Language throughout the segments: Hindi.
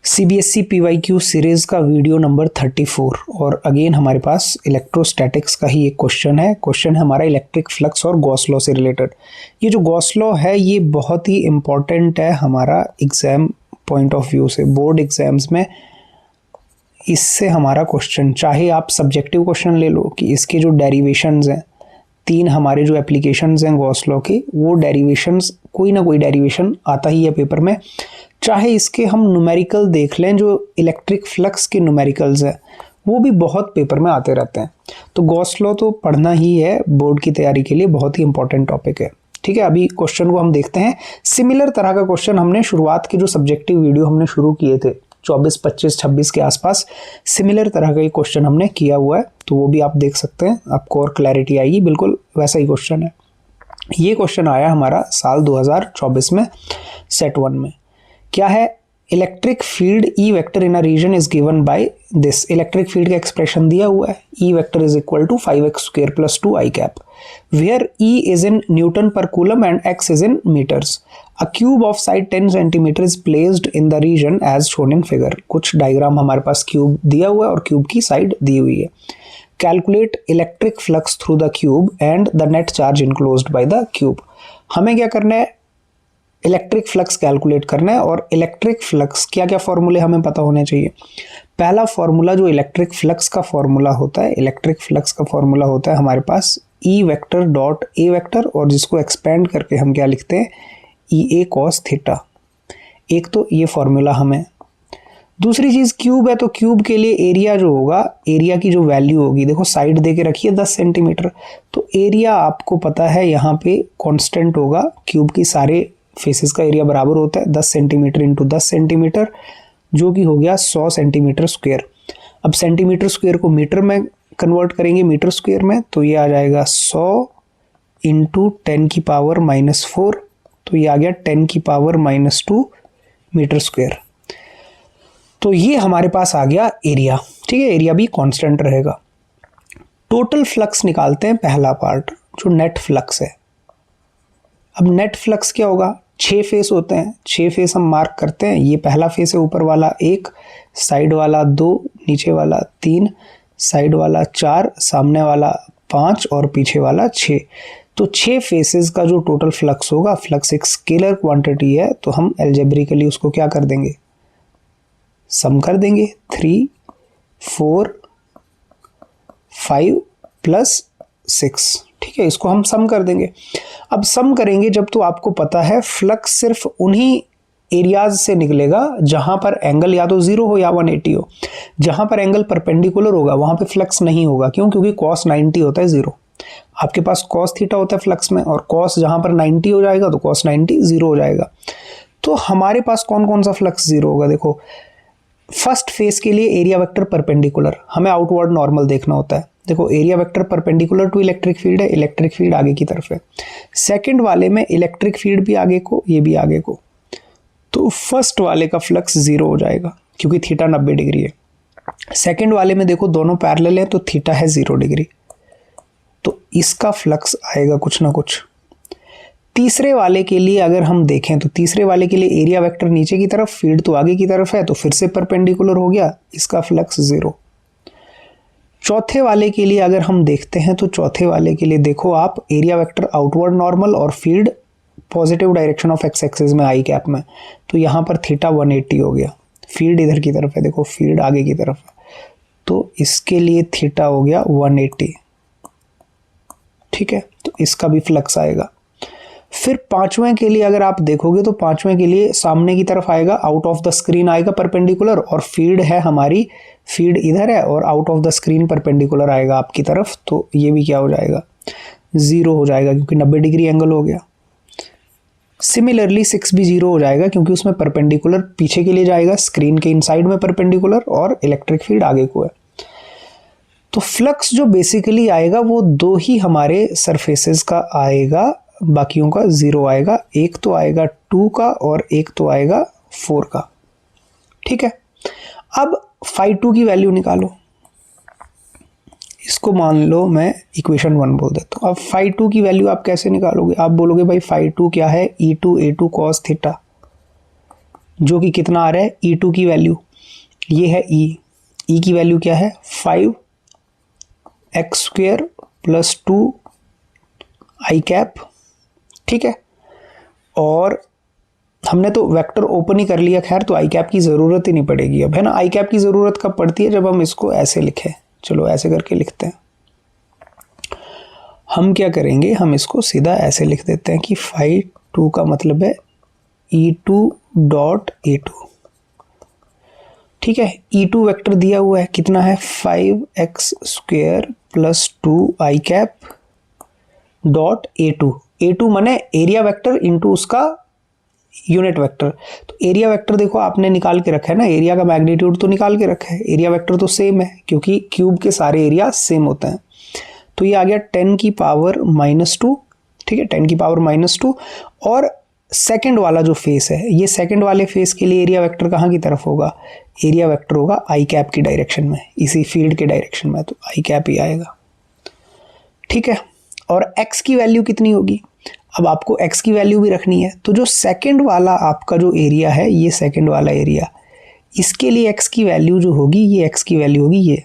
सीबीएसई पीवाईक्यू सीरीज का वीडियो नंबर 34 और अगेन हमारे पास इलेक्ट्रोस्टैटिक्स का ही एक क्वेश्चन है। क्वेश्चन है हमारा इलेक्ट्रिक फ्लक्स और गॉस लॉ से रिलेटेड। ये जो गॉस लॉ है ये बहुत ही इम्पॉर्टेंट है हमारा एग्जाम पॉइंट ऑफ व्यू से, बोर्ड एग्जाम्स में इससे हमारा क्वेश्चन, चाहे आप सब्जेक्टिव क्वेश्चन ले लो कि इसके जो डेरिवेशंस हैं, 3 हमारे जो एप्लीकेशंस हैं गॉस लॉ के, वो डेरिवेशंस कोई ना कोई डेरिवेशन आता ही है पेपर में। चाहे इसके हम न्यूमेरिकल देख लें, जो इलेक्ट्रिक फ्लक्स के न्यूमेरिकल्स हैं वो भी बहुत पेपर में आते रहते हैं। तो गॉस लॉ तो पढ़ना ही है बोर्ड की तैयारी के लिए, बहुत ही इंपॉर्टेंट टॉपिक है। ठीक है, अभी क्वेश्चन को हम देखते हैं। सिमिलर तरह का क्वेश्चन हमने शुरुआत के जो सब्जेक्टिव वीडियो हमने शुरू किए थे 24, 25, 26 के आसपास, सिमिलर तरह का ये क्वेश्चन हमने किया हुआ है, तो वो भी आप देख सकते हैं, आपको और क्लैरिटी आएगी। बिल्कुल वैसा ही क्वेश्चन है। ये क्वेश्चन आया हमारा साल 2024 में सेट 1 में। क्या है? Electric field E vector in a region is given by this. Electric field का एक्सप्रेशन दिया हुआ है, E vector is equal to 5x² + 2i cap, where E is in newton per coulomb and x is in meters. A cube of side 10 centimeter is placed in the region as shown in figure. कुछ डायग्राम हमारे पास क्यूब दिया हुआ है और क्यूब की साइड दी हुई है। Calculate electric flux through the cube and the net charge enclosed by the cube. हमें क्या करना है? इलेक्ट्रिक फ्लक्स कैलकुलेट करना है। और इलेक्ट्रिक फ्लक्स क्या क्या फॉर्मूले हमें पता होने चाहिए। पहला फॉर्मूला जो इलेक्ट्रिक फ्लक्स का फॉर्मूला होता है, इलेक्ट्रिक फ्लक्स का फॉर्मूला होता है हमारे पास E vector dot A vector, और जिसको एक्सपेंड करके हम क्या लिखते हैं, ई ए कॉस थीटा। एक तो ये फॉर्मूला हमें। दूसरी चीज क्यूब है, तो क्यूब के लिए एरिया जो होगा, एरिया की जो वैल्यू होगी, देखो साइड दे के रखिए 10 सेंटीमीटर, तो एरिया आपको पता है यहाँ पे कांस्टेंट होगा। क्यूब की सारे फेसेस का एरिया बराबर होता है 10 सेंटीमीटर इंटू 10 सेंटीमीटर, जो कि हो गया 100 सेंटीमीटर स्क्वायर। अब सेंटीमीटर स्क्वायर को मीटर में कन्वर्ट करेंगे, मीटर स्क्वायर में, तो ये आ जाएगा 100 इंटू 10⁻⁻⁴, तो ये आ गया 10⁻⁻² मीटर स्क्वायर। तो ये हमारे पास आ गया एरिया। ठीक है, एरिया भी कांस्टेंट रहेगा। टोटल फ्लक्स निकालते हैं, पहला पार्ट जो नेट फ्लक्स है। अब नेट फ्लक्स क्या होगा? 6 फेस होते हैं, 6 फेस हम मार्क करते हैं। ये पहला फेस है, ऊपर वाला 1, साइड वाला 2, नीचे वाला 3, साइड वाला 4, सामने वाला 5 और पीछे वाला 6। तो 6 फेसेस का जो टोटल फ्लक्स होगा, फ्लक्स एक स्केलर क्वांटिटी है, तो हम एल्जेब्रिकली उसको क्या कर देंगे, सम कर देंगे। 3, 4, 5 + 6। ठीक है, इसको हम सम कर देंगे। अब सम करेंगे जब, तो आपको पता है फ्लक्स सिर्फ उन्हीं एरियाज से निकलेगा जहां पर एंगल या तो 0 हो या 180 हो। जहां पर एंगल परपेंडिकुलर होगा वहां पे फ्लक्स नहीं होगा। क्यों? क्योंकि cos 90 होता है 0। आपके पास cos थीटा होता है फ्लक्स में, और cos जहां पर 90 हो जाएगा तो cos 90 0 हो जाएगा। तो हमारे पास कौन कौन सा फ्लक्स 0 होगा? देखो, फर्स्ट फेस के लिए एरिया वेक्टर परपेंडिकुलर, हमें आउटवर्ड नॉर्मल देखना होता है। देखो, area vector perpendicular to electric field है, इलेक्ट्रिक फील्ड आगे की तरफ है। सेकंड वाले में इलेक्ट्रिक फील्ड भी आगे को, ये भी आगे को, तो फर्स्ट वाले का फ्लक्स 0 हो जाएगा क्योंकि थीटा 90 डिग्री है। सेकंड वाले में देखो दोनों पैरेलल है, तो थीटा है 0 डिग्री, तो इसका फ्लक्स आएगा कुछ ना कुछ। तीसरे वाले के लिए अगर हम देखें, तो तीसरे वाले के लिए एरिया वेक्टर नीचे की तरफ, फील्ड तो आगे की तरफ है, तो फिर से परपेंडिकुलर हो गया, इसका फ्लक्स 0। चौथे वाले के लिए अगर हम देखते हैं, तो चौथे वाले के लिए देखो आप, एरिया वेक्टर आउटवर्ड नॉर्मल और field positive direction of x axis में, आई कैप में, तो यहाँ पर थीटा 180 हो गया। फील्ड इधर की तरफ है, देखो फील्ड आगे की तरफ है, तो इसके लिए थीटा हो गया 180। ठीक है, तो इसका भी फ्लक्स आएगा। फिर पांचवें के लिए अगर आप देखोगे, तो पांचवें के लिए सामने की तरफ आएगा, आउट ऑफ द स्क्रीन आएगा परपेंडिकुलर, और फील्ड है हमारी, फील्ड इधर है और out of the screen perpendicular आएगा आपकी तरफ, तो ये भी क्या हो जाएगा, 0 हो जाएगा क्योंकि 90 डिग्री एंगल हो गया। सिमिलरली 6 भी 0 हो जाएगा क्योंकि उसमें परपेंडिकुलर पीछे के लिए जाएगा, स्क्रीन के इनसाइड में परपेंडिकुलर, और इलेक्ट्रिक फील्ड आगे को है। तो फ्लक्स जो बेसिकली आएगा वो 2 ही हमारे सरफेसेस का आएगा, बाकियों का 0 आएगा। एक तो आएगा 2 का और एक तो आएगा 4 का। ठीक है, अब φ2 की वैल्यू निकालो। इसको मान लो मैं इक्वेशन 1 बोल देता हूँ। अब φ2 की वैल्यू आप कैसे निकालोगे? आप बोलोगे भाई φ2 क्या है, E2 A2 cos थीटा। जो कि कितना आ रहा है, E2 की वैल्यू, ये है E की वैल्यू क्या है 5x² + 2 i कैप, ठीक है। और हमने तो वेक्टर ओपन ही कर लिया, खैर तो आई कैप की ज़रूरत ही नहीं पड़ेगी अब, है ना। आई कैप की ज़रूरत कब पड़ती है, जब हम इसको ऐसे लिखें। चलो ऐसे करके लिखते हैं। हम क्या करेंगे, हम इसको सीधा ऐसे लिख देते हैं कि phi 2 का मतलब है E2.A2, ठीक है। E2 वेक्टर दिया हुआ है, कितना है 5x² + 2 i cap dot A2। A2 माने एरिया वेक्टर इंटू उसका यूनिट वेक्टर। तो एरिया वेक्टर देखो आपने निकाल के रखा है ना, एरिया का मैग्नीट्यूड तो निकाल के रखा है, एरिया वेक्टर तो सेम है क्योंकि क्यूब के सारे एरिया सेम होते हैं। तो ये आ गया 10 की पावर -2, ठीक है, 10 की पावर -2। और सेकंड वाला जो फेस है, ये सेकंड वाले फेस के लिए एरिया वेक्टर कहाँ की तरफ होगा, एरिया वेक्टर होगा आई कैप की डायरेक्शन में, इसी फील्ड के डायरेक्शन में, तो आई कैप ही आएगा, ठीक है। और x की वैल्यू कितनी होगी, अब आपको x की वैल्यू भी रखनी है। तो जो सेकंड वाला आपका जो एरिया है, ये सेकंड वाला एरिया, इसके लिए x की वैल्यू जो होगी, ये x की वैल्यू होगी ये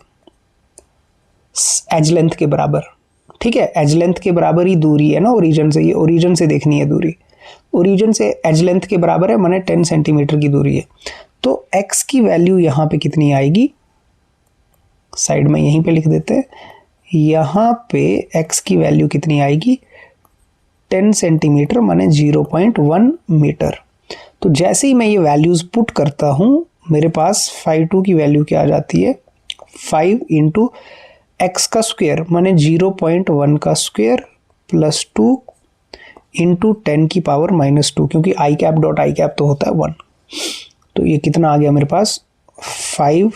एज लेंथ के बराबर, ठीक है। एज लेंथ के बराबर ही दूरी है ना ओरिजिन से, ये ओरिजिन से देखनी है दूरी, ओरिजिन से एज लेंथ के बराबर है, माने 10 सेंटीमीटर की दूरी है। तो x की वैल्यू यहाँ पे कितनी आएगी, साइड में यहीं पे लिख देते हैं, यहाँ पे x की वैल्यू कितनी आएगी 10 सेंटीमीटर माने 0.1 मीटर। तो जैसे ही मैं ये वैल्यूज़ पुट करता हूँ, मेरे पास phi 2 की वैल्यू क्या आ जाती है, 5 × x का स्क्वायर माने 0.1 का स्क्वायर + 2 × 10 की पावर -2, क्योंकि i cap dot I cap तो होता है 1। तो ये कितना आ गया मेरे पास 5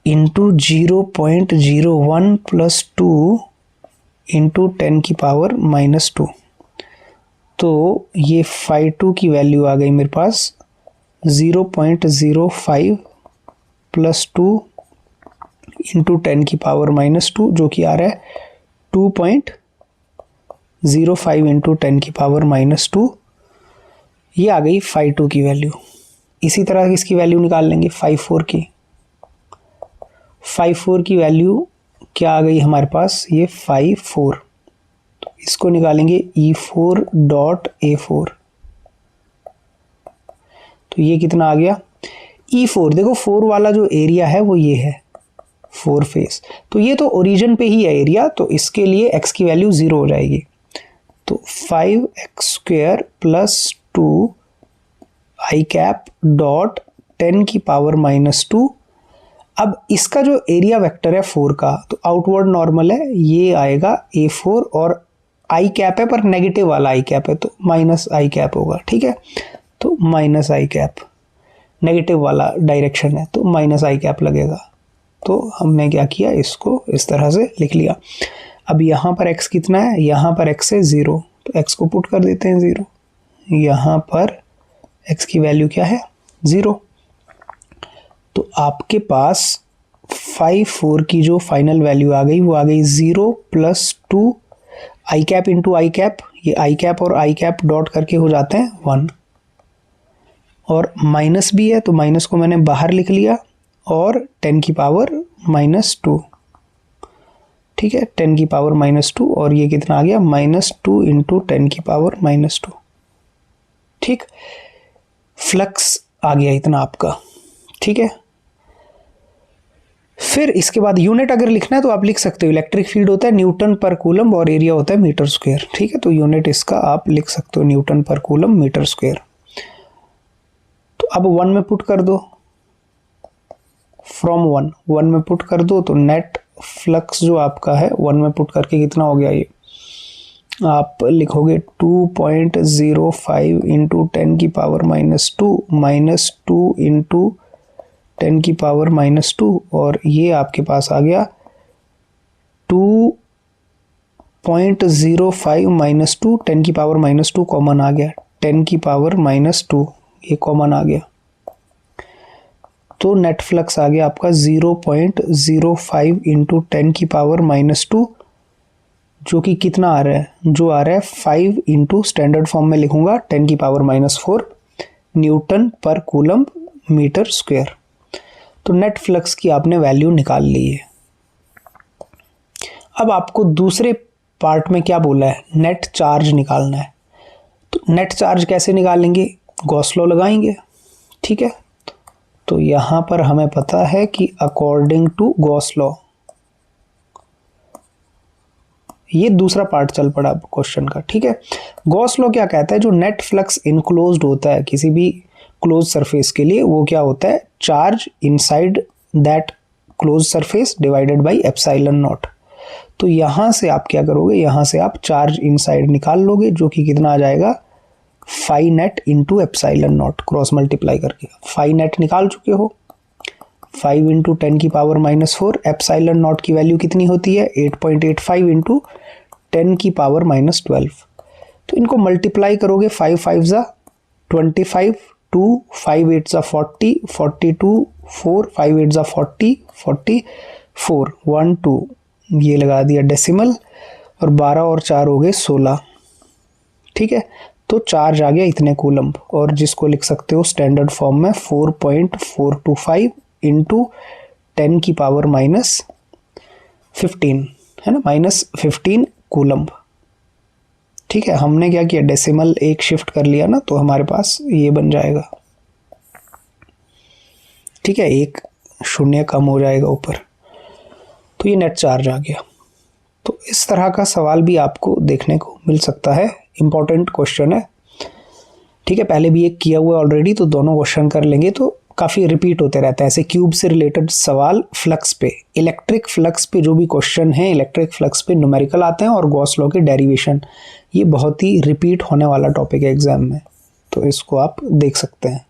× 0.01 + 2 × 10 की पावर -2। तो ये phi 2 की वैल्यू आ गई मेरे पास 0.05 + 2 × 10 की पावर -2, जो कि आ रहा है 2.05 × 10 की पावर -2। ये आ गई phi 2 की वैल्यू। इसी तरह इसकी वैल्यू निकाल लेंगे phi 4 की। phi 4 की वैल्यू क्या आ गई हमारे पास, ये phi 4। तो इसको निकालेंगे E4.A4। तो ये कितना आ गया E4, देखो 4 वाला जो एरिया है वो ये है 4 फेस, तो ये तो ओरिजिन पे ही है एरिया, तो इसके लिए x की वैल्यू 0 हो जाएगी। तो 5x² + 2 i कैप डॉट 10 की पावर -2। अब इसका जो एरिया वेक्टर है 4 का, तो आउटवर्ड नॉर्मल है, ये आएगा A4, और आई कैप है पर नेगेटिव वाला आई कैप है, तो -i कैप होगा, ठीक है। तो -i कैप, नेगेटिव वाला डायरेक्शन है तो -i कैप लगेगा। तो हमने क्या किया, इसको इस तरह से लिख लिया। अब यहाँ पर x कितना है, यहाँ पर x है 0, तो x को पुट कर देते हैं 0। यहाँ पर x की वैल्यू क्या है 0। तो आपके पास phi 4 की जो फाइनल वैल्यू आ गई वो आ गई 0 + 2 i कैप × i कैप, ये i कैप और i कैप डॉट करके हो जाते हैं 1, और माइनस भी है तो माइनस को मैंने बाहर लिख लिया, और 10 की पावर -2, ठीक है, 10 की पावर -2, और ये कितना आ गया -2 × 10 की पावर -2, ठीक। फ्लक्स आ गया इतना आपका, ठीक है। फिर इसके बाद यूनिट अगर लिखना है तो आप लिख सकते हो, इलेक्ट्रिक फील्ड होता है न्यूटन पर कूलम और एरिया होता है मीटर स्क्वायर, ठीक है। तो यूनिट इसका आप लिख सकते हो Newton per coulomb metre square. तो अब 1 में पुट कर दो, फ्रॉम 1 में पुट कर दो, तो नेट फ्लक्स जो आपका है 1 में पुट करके कितना हो गया, ये आप लिखोगे 2.05 × 10 की पावर -2 -2 × 10 की पावर -2, और ये आपके पास आ गया 2.05 - 2, 10 की पावर -2 कॉमन आ गया, 10 की पावर -2 ये कॉमन आ गया। तो नेट फ्लक्स आ गया आपका 0.05 × 10 की पावर -2, जो कि कितना आ रहा है, जो आ रहा है 5 × स्टैंडर्ड फॉर्म में लिखूंगा 10 की power -4 Newton per coulomb metre square. तो नेट फ्लक्स की आपने वैल्यू निकाल ली है। अब आपको दूसरे पार्ट में क्या बोला है, नेट चार्ज निकालना है। तो नेट चार्ज कैसे निकालेंगे, गॉस लॉ लगाएंगे, ठीक है। तो यहाँ पर हमें पता है कि अकॉर्डिंग टू गॉस लॉ, ये दूसरा पार्ट चल पड़ा क्वेश्चन का, ठीक है। गॉस लॉ क्या कहता है, जो नेट फ्लक्स इनक्लोज्ड होता है किसी भी क्लोज सरफेस के लिए, वो क्या होता है, charge inside that close surface divided by epsilon not. तो यहाँ से आप क्या करोगे, यहाँ से आप चार्ज इनसाइड निकाल लोगे, जो कि कितना आ जाएगा, phi net into epsilon naught, cross multiply करके फाई नेट निकाल चुके हो। 5 इंटू 10 की पावर -4, एप्सिलॉन नॉट की वैल्यू कितनी होती है, 8.85 इंटू 10 की पावर -12। तो इनको मल्टीप्लाई करोगे, 5 5 ज़ा 25, 2 5 8 ज़ा 40, 42 4 5 8 ज़ा 40, 44 1 2, ये लगा दिया डेसिमल, और 12 और 4 हो गए 16, ठीक है। तो चार्ज आ गया इतने कूलम, और जिसको लिख सकते हो स्टैंडर्ड फॉर्म में 4.425 इंटू 10 की पावर -15, है ना, -15 कूलम, ठीक है। हमने क्या किया, डेसिमल एक शिफ्ट कर लिया ना, तो हमारे पास ये बन जाएगा, ठीक है, एक शून्य कम हो जाएगा ऊपर। तो ये नेट चार्ज आ गया। तो इस तरह का सवाल भी आपको देखने को मिल सकता है, इंपॉर्टेंट क्वेश्चन है, ठीक है। पहले भी एक किया हुआ है ऑलरेडी, तो दोनों क्वेश्चन कर लेंगे, तो काफ़ी रिपीट होते रहते हैं ऐसे क्यूब से रिलेटेड सवाल। फ्लक्स पे, इलेक्ट्रिक फ्लक्स पे जो भी क्वेश्चन है, इलेक्ट्रिक फ्लक्स पे न्यूमेरिकल आते हैं, और गॉस लॉ के डेरिवेशन, ये बहुत ही रिपीट होने वाला टॉपिक है एग्जाम में, तो इसको आप देख सकते हैं।